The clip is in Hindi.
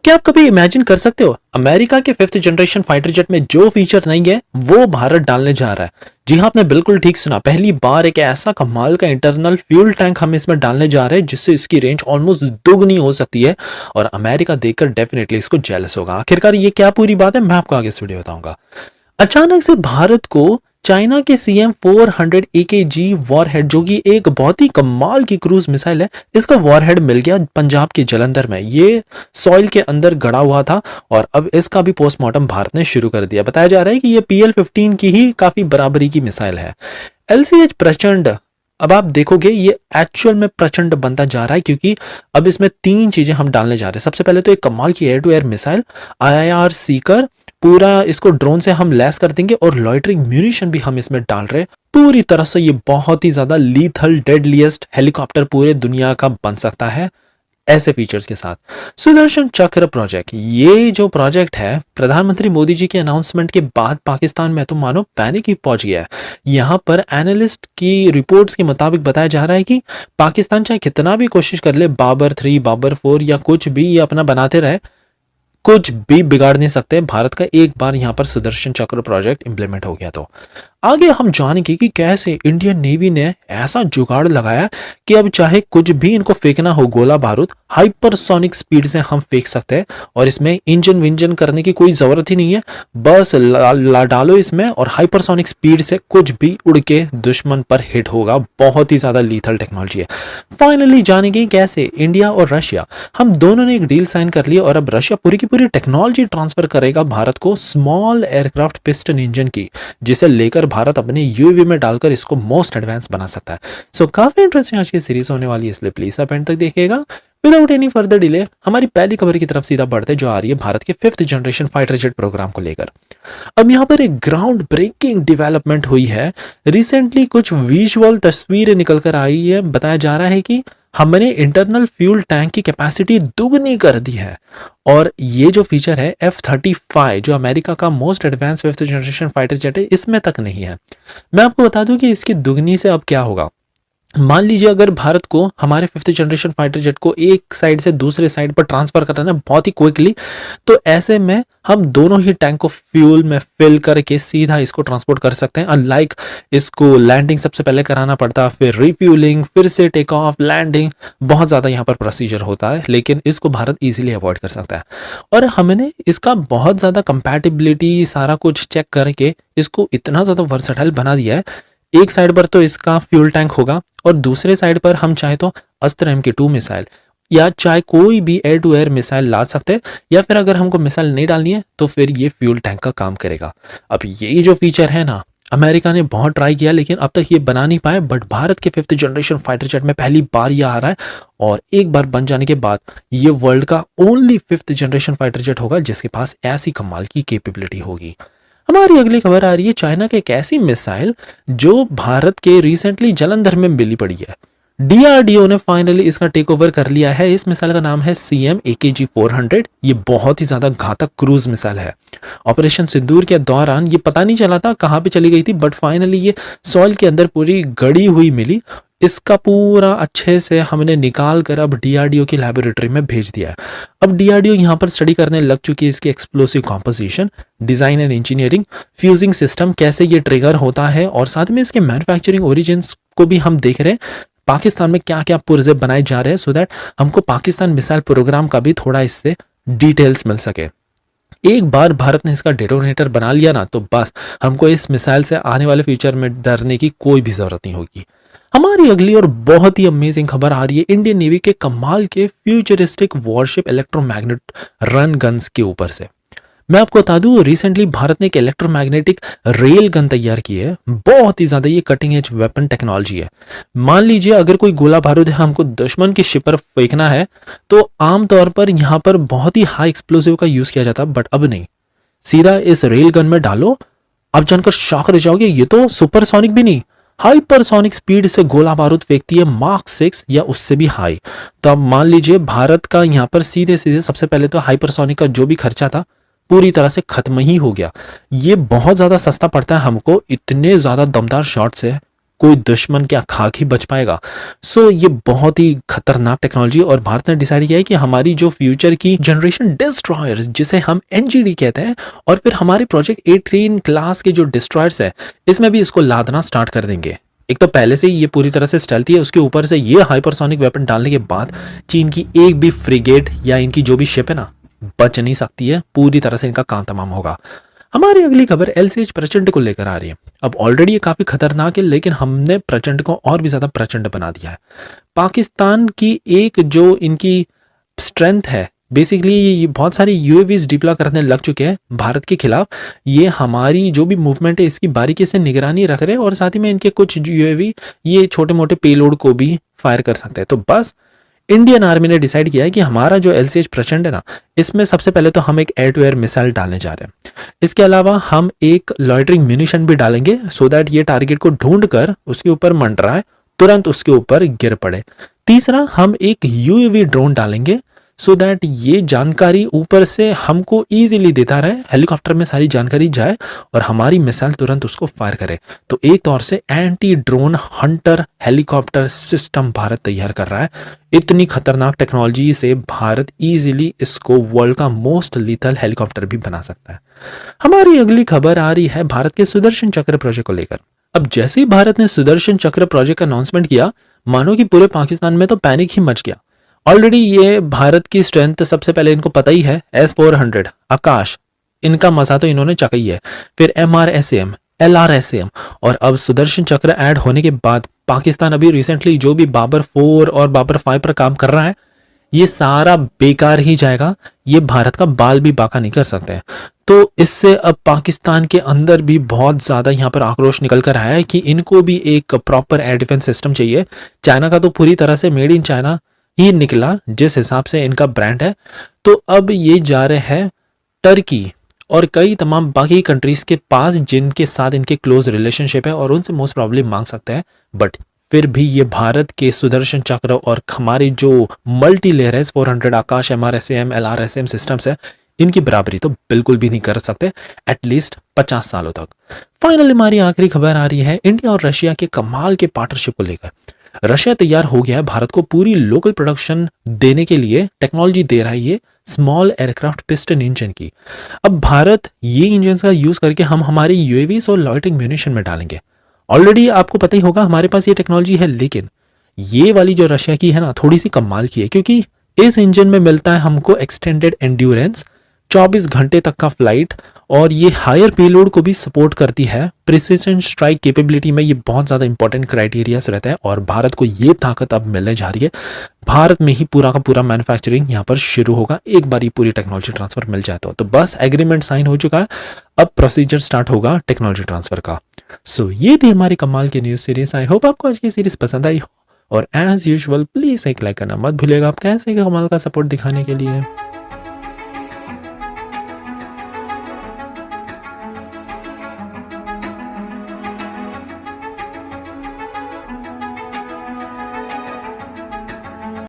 क्या आप कभी इमेजिन कर सकते हो अमेरिका के 5th जनरेशन फाइटर जेट में जो फीचर नहीं है वो भारत डालने जा रहा है। जी हाँ, आपने बिल्कुल ठीक सुना। पहली बार एक ऐसा कमाल का इंटरनल फ्यूल टैंक हम इसमें डालने जा रहे हैं जिससे इसकी रेंज ऑलमोस्ट दुगनी हो सकती है और अमेरिका देखकर डेफिनेटली इसको जेलस होगा। आखिरकार ये क्या पूरी बात है, मैं आपको आगे इस वीडियो बताऊंगा। अचानक से भारत को चाइना के CM 400 AKG वॉरहेड, जो कि एक बहुत ही कमाल की क्रूज मिसाइल है, इसका वॉरहेड मिल गया पंजाब के जालंधर में। ये सॉइल के अंदर गड़ा हुआ था और अब इसका भी पोस्टमार्टम भारत ने शुरू कर दिया। बताया जा रहा है कि ये PL-15 की ही काफी बराबरी की मिसाइल है। LCH प्रचंड, अब आप देखोगे ये एक्चुअल में प्रचंड बनता जा रहा है क्योंकि अब इसमें 3 चीजें हम डालने जा रहे हैं। सबसे पहले तो एक कमाल की air to air missile IIR seeker, पूरा इसको ड्रोन से हम लैस कर देंगे और लॉइटरिंग म्यूनिशन भी हम इसमें डाल रहे हैं। पूरी तरह से ये बहुत ही ज्यादा लीथल डेडलीस्ट हेलीकॉप्टर पूरे दुनिया का बन सकता है ऐसे फीचर्स के साथ। सुदर्शन चक्र प्रोजेक्ट, ये जो प्रोजेक्ट है प्रधानमंत्री मोदी जी के अनाउंसमेंट के बाद पाकिस्तान में तो मानो पैनिक ही पहुंच गया है। यहां पर एनालिस्ट की रिपोर्ट्स के मुताबिक बताया जा रहा है कि पाकिस्तान चाहे कितना भी कोशिश कर ले, बाबर 3 बाबर 4 या कुछ भी ये अपना बनाते रहे, कुछ भी बिगाड़ नहीं सकते भारत का। एक बार यहां पर सुदर्शन चक्र प्रोजेक्ट इंप्लीमेंट हो गया तो आगे हम जानेंगे कि कैसे इंडियन नेवी ने ऐसा जुगाड़ लगाया कि अब चाहे कुछ भी इनको फेंकना हो, गोला बारूद हाइपरसोनिक स्पीड से हम फेंक सकते हैं और इसमें इंजन विंजन करने की कोई जरूरत ही नहीं है। बस डालो इसमें और हाइपरसोनिक स्पीड से कुछ भी उड़ के दुश्मन पर हिट होगा। बहुत ही ज्यादा लीथल टेक्नोलॉजी है। फाइनली जानेंगे कैसे इंडिया और रशिया, हम दोनों ने एक डील साइन कर लिया और अब रशिया पूरी की पूरी टेक्नोलॉजी ट्रांसफर करेगा भारत को स्मॉल एयरक्राफ्ट पिस्टन इंजन की, जिसे लेकर भारत अपने यूएवी में डालकर इसको मोस्ट एडवांस बना सकता है। सो काफी इंटरेस्टिंग आज की सीरीज होने वाली है, इसलिए प्लीज आप एंड तक देखिएगा। विदाउट एनी फर्दर डिले हमारी पहली खबर की तरफ सीधा बढ़ते जो आ रही है भारत के 5th generation fighter jet programme को लेकर। अब यहाँ पर एक ग्राउंड ब्रेकिंग डेवलपमेंट हुई है। रिसेंटली कुछ विजुअल तस्वीरें निकल कर आई है। बताया जा रहा है कि हमने इंटरनल फ्यूल टैंक की कैपेसिटी दुगनी कर दी है और ये जो फीचर है F-35 जो अमेरिका का most advance 5th generation fighter jet है, इसमें तक नहीं है। मैं आपको बता दूं कि इसकी दुगनी से अब क्या होगा। मान लीजिए अगर भारत को हमारे 5th जनरेशन फाइटर जेट को एक साइड से दूसरे साइड पर ट्रांसफर करना है बहुत ही क्विकली, तो ऐसे में हम दोनों ही टैंक को फ्यूल में फिल करके सीधा इसको ट्रांसपोर्ट कर सकते हैं। अनलाइक इसको लैंडिंग सबसे पहले कराना पड़ता, फिर रिफ्यूलिंग, फिर से टेक ऑफ, लैंडिंग, बहुत ज्यादा यहाँ पर प्रोसीजर होता है, लेकिन इसको भारत इजीली अवॉइड कर सकता है। और हमने इसका बहुत ज्यादा कंपैटिबिलिटी सारा कुछ चेक करके इसको इतना ज्यादा वर्सेटाइल बना दिया है। एक साइड पर तो इसका फ्यूल टैंक होगा और दूसरे साइड पर हम चाहे तो अस्त्र MK2 मिसाइल या चाहे कोई भी एयर टू एयर मिसाइल ला सकते हैं, या फिर अगर हमको मिसाइल नहीं डालनी है तो फिर ये फ्यूल टैंक का काम करेगा। अब ये जो फीचर है ना, अमेरिका ने बहुत ट्राई किया लेकिन अब तक ये बना नहीं पाए, बट भारत के 5th जनरेशन फाइटर जेट में पहली बार ये आ रहा है और एक बार बन जाने के बाद ये वर्ल्ड का only 5th generation fighter jet होगा जिसके पास ऐसी कमाल की कैपेबिलिटी होगी। हमारी अगली खबर आ रही है चाइना के एक ऐसी मिसाइल जो भारत के रिसेंटली जालंधर में मिली पड़ी है। DRDO ने फाइनली इसका टेक ओवर कर लिया है। इस मिसाइल का नाम है CM AKG 400। ये बहुत ही ज्यादा घातक क्रूज मिसाइल है। ऑपरेशन सिंदूर के दौरान ये पता नहीं चला था कहां पे चली गई थी, बट फाइनली ये सॉइल के अंदर पूरी गड़ी हुई मिली। इसका पूरा अच्छे से हमने निकाल कर अब DRDO की लैबोरेटरी में भेज दिया है। अब DRDO यहाँ पर स्टडी करने लग चुकी है इसकी explosive composition, design and engineering, fusing system कैसे ये ट्रिगर होता है और साथ में इसके मैन्युफैक्चरिंग ओरिजिन्स को भी हम देख रहे हैं। पाकिस्तान में क्या क्या पुर्जे बनाए जा रहे हैं सो दैट हमको पाकिस्तान मिसाइल प्रोग्राम का भी थोड़ा इससे डिटेल्स मिल सके। एक बार भारत ने इसका डेटोनेटर बना लिया ना तो बस हमको इस मिसाइल से आने वाले फ्यूचर में डरने की कोई भी जरूरत नहीं होगी। हमारी अगली और बहुत ही अमेजिंग खबर आ रही है इंडियन नेवी के कमाल के futuristic worship electromagnet run guns के ऊपर से। मैं आपको बता दूं रिसेंटली भारत ने एक इलेक्ट्रोमैग्नेटिक रेल गन तैयार की है। बहुत ही ज्यादा ये कटिंग एज वेपन टेक्नोलॉजी है। मान लीजिए अगर कोई गोला बारूद हमको दुश्मन की शिप पर फेंकना है तो आमतौर पर यहाँ पर बहुत ही हाई एक्सप्लोसिव का यूज किया जाता, बट अब नहीं, सीधा इस रेल गन में डालो, अब जानकर शॉक रह जाओगे। ये तो सुपरसोनिक भी नहीं, हाइपरसोनिक स्पीड से गोला बारूद फेंकती है, मार्क 6 या उससे भी हाई। तो अब मान लीजिए भारत का यहाँ पर सीधे सीधे सबसे पहले तो हाइपरसोनिक का जो भी खर्चा था पूरी तरह से खत्म ही हो गया। ये बहुत ज्यादा सस्ता पड़ता है हमको, इतने ज्यादा दमदार शॉट्स है कोई दुश्मन क्या खाक ही बच पाएगा। सो ये बहुत ही खतरनाक टेक्नोलॉजी, और भारत ने डिसाइड किया है कि हमारी जो फ्यूचर की जनरेशन डिस्ट्रॉयर्स जिसे हम एनजीडी कहते हैं, और फिर हमारे प्रोजेक्ट 18 क्लास के जो डिस्ट्रॉयर्स है इसमें भी इसको लादना स्टार्ट कर देंगे। एक तो पहले से ही ये पूरी तरह से स्टेल्थी है, उसके ऊपर से ये हाइपरसोनिक वेपन डालने के बाद चीन की एक भी फ्रिगेट या इनकी जो भी शिप है ना बच नहीं सकती है, पूरी तरह से इनका काम तमाम होगा। हमारी अगली खबर एलसीएच प्रचंड को लेकर आ रही है। अब ऑलरेडी ये काफी खतरनाक है, लेकिन हमने प्रचंड को और भी ज्यादा प्रचंड बना दिया है। पाकिस्तान की एक जो इनकी स्ट्रेंथ है, बेसिकली ये बहुत सारे यूएवीज डिप्लॉय करने लग चुके हैं भारत के खिलाफ। ये हमारी जो भी मूवमेंट है इसकी बारीकी से निगरानी रख रहे हैं, और साथ ही में इनके कुछ यूएवी ये छोटे मोटे पेलोड को भी फायर कर सकते हैं। तो बस इंडियन आर्मी ने डिसाइड किया है कि हमारा जो एलसीएच प्रचंड है ना, इसमें सबसे पहले तो हम एक एयर टू एयर मिसाइल डालने जा रहे हैं। इसके अलावा हम एक लॉइटरिंग म्यूनिशन भी डालेंगे, सो दैट ये टारगेट को ढूंढ कर उसके ऊपर मंडराए, तुरंत उसके ऊपर गिर पड़े। तीसरा, हम एक यूएवी ड्रोन डालेंगे, सो दैट ये जानकारी ऊपर से हमको इजीली देता रहे, हेलीकॉप्टर में सारी जानकारी जाए और हमारी मिसाइल तुरंत उसको फायर करे। तो एक तौर से anti drone Hunter helicopter system Bharat तैयार कर रहा है। इतनी खतरनाक टेक्नोलॉजी से भारत इजीली इसको वर्ल्ड का मोस्ट लीथल हेलीकॉप्टर भी बना सकता है। हमारी अगली खबर आ रही है भारत के सुदर्शन चक्र प्रोजेक्ट को लेकर। अब जैसे ही भारत ने सुदर्शन चक्र प्रोजेक्ट का अनाउंसमेंट किया, मानो कि पूरे पाकिस्तान में तो पैनिक ही मच गया। ऑलरेडी ये भारत की स्ट्रेंथ सबसे पहले इनको पता ही है, S-400 आकाश, इनका मजा तो इन्होंने चखा ही है। फिर MRSAM, LRSAM, और अब सुदर्शन चक्र ऐड होने के बाद पाकिस्तान अभी रिसेंटली जो भी बाबर 4 और बाबर 5 पर काम कर रहा है, ये सारा बेकार ही जाएगा। ये भारत का बाल भी बाका नहीं कर सकते हैं। तो इससे अब पाकिस्तान के अंदर भी बहुत ज्यादा यहाँ पर आक्रोश निकल कर आया है कि इनको भी एक प्रॉपर एयर डिफेंस सिस्टम चाहिए। चाइना का तो पूरी तरह से मेड इन चाइना ही निकला जिस हिसाब से इनका ब्रांड है। तो अब ये जा रहे हैं टर्की और कई तमाम बाकी कंट्रीज के पास जिनके साथ इनके क्लोज रिलेशनशिप है, और उनसे मोस्ट प्रॉब्लम मांग सकते हैं। बट फिर भी ये भारत के सुदर्शन चक्र और हमारे जो मल्टी लेयर है S-400 आकाश, MRSAM, LRSAM सिस्टम्स है, इनकी बराबरी तो बिल्कुल भी नहीं कर सकते एटलीस्ट 50 सालों तक। फाइनली हमारी आखिरी खबर आ रही है इंडिया और रशिया के कमाल के पार्टनरशिप को लेकर। रशिया तैयार हो गया है भारत को पूरी लोकल प्रोडक्शन देने के लिए, टेक्नोलॉजी दे रहा है ये स्मॉल एयरक्राफ्ट पिस्टन इंजन की। अब भारत ये इंजन का यूज करके हम हमारे यूएवीज और लॉइटरिंग म्यूनिशन में डालेंगे। ऑलरेडी आपको पता ही होगा हमारे पास ये टेक्नोलॉजी है, लेकिन ये वाली जो रशिया की है ना थोड़ी सी कमाल की है, क्योंकि इस इंजन में मिलता है हमको एक्सटेंडेड एंड्योरेंस, 24 घंटे तक का फ्लाइट, और ये हायर पेलोड को भी सपोर्ट करती है। प्रिसिजन स्ट्राइक कैपेबिलिटी में ये बहुत ज़्यादा इंपॉर्टेंट क्राइटेरियाज रहता है, और भारत को ये ताकत अब मिलने जा रही है। भारत में ही पूरा का पूरा मैन्युफैक्चरिंग यहाँ पर शुरू होगा एक बार ये पूरी टेक्नोलॉजी ट्रांसफर मिल जाए तो बस एग्रीमेंट साइन हो चुका है, अब प्रोसीजर स्टार्ट होगा टेक्नोलॉजी ट्रांसफर का। सो ये थी हमारी कमाल की न्यूज़ सीरीज। आई होप आपको आज की सीरीज पसंद आई हो, और एज यूजुअल प्लीज़ एक लाइक करना मत भूलिएगा आप कैसे कमाल का सपोर्ट दिखाने के लिए।